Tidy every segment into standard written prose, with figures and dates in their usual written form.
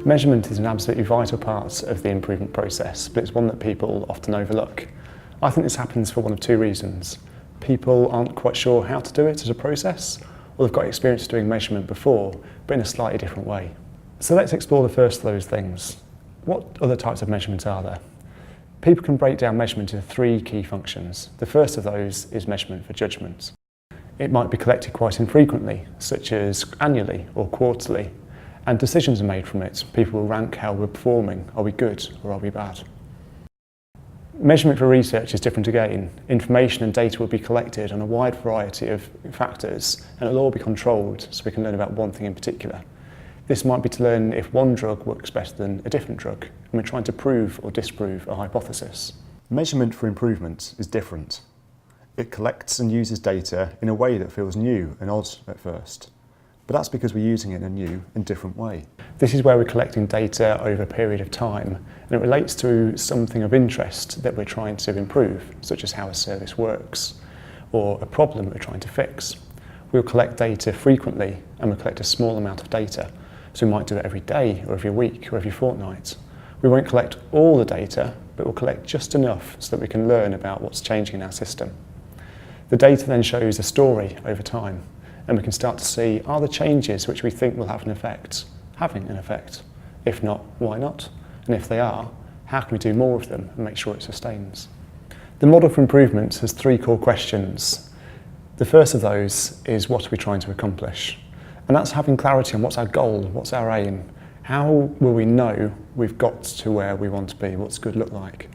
Measurement is an absolutely vital part of the improvement process, but it's one that people often overlook. I think this happens for one of two reasons. People aren't quite sure how to do it as a process, or they've got experience of doing measurement before, but in a slightly different way. So let's explore the first of those things. What other types of measurement are there? People can break down measurement into three key functions. The first of those is measurement for judgment. It might be collected quite infrequently, such as annually or quarterly, and decisions are made from it. People will rank how we're performing. Are we good or are we bad? Measurement for research is different again. Information and data will be collected on a wide variety of factors, and it'll all be controlled so we can learn about one thing in particular. This might be to learn if one drug works better than a different drug, and we're trying to prove or disprove a hypothesis. Measurement for improvement is different. It collects and uses data in a way that feels new and odd at first, but that's because we're using it in a new and different way. This is where we're collecting data over a period of time, and it relates to something of interest that we're trying to improve, such as how a service works, or a problem we're trying to fix. We'll collect data frequently, and we'll collect a small amount of data. So we might do it every day, or every week, or every fortnight. We won't collect all the data, but we'll collect just enough so that we can learn about what's changing in our system. The data then shows a story over time, and we can start to see, are the changes which we think will have an effect having an effect? If not, why not? And if they are, how can we do more of them and make sure it sustains? The model for improvement has three core questions. The first of those is, what are we trying to accomplish? And that's having clarity on what's our goal, what's our aim. How will we know we've got to where we want to be? What's good look like?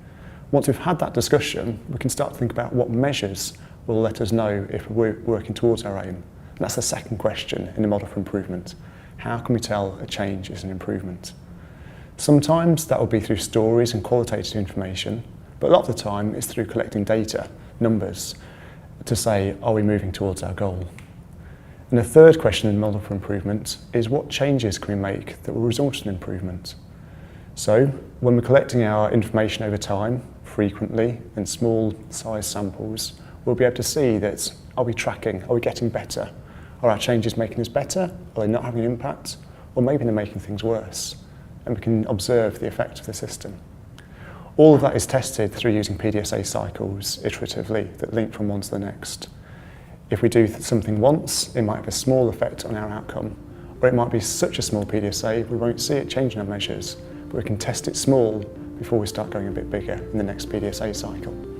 Once we've had that discussion, we can start to think about what measures will let us know if we're working towards our aim. And that's the second question in the model for improvement. How can we tell a change is an improvement? Sometimes that will be through stories and qualitative information, but a lot of the time it's through collecting data, numbers, to say, are we moving towards our goal? And the third question in the model for improvement is, what changes can we make that will result in improvement? So when we're collecting our information over time, frequently, in small size samples, we'll be able to see that, are we tracking, are we getting better? Are our changes making us better? Are they not having an impact? Or maybe they're making things worse? And we can observe the effect of the system. All of that is tested through using PDSA cycles iteratively that link from one to the next. If we do something once, it might have a small effect on our outcome, or it might be such a small PDSA we won't see it changing our measures, but we can test it small before we start going a bit bigger in the next PDSA cycle.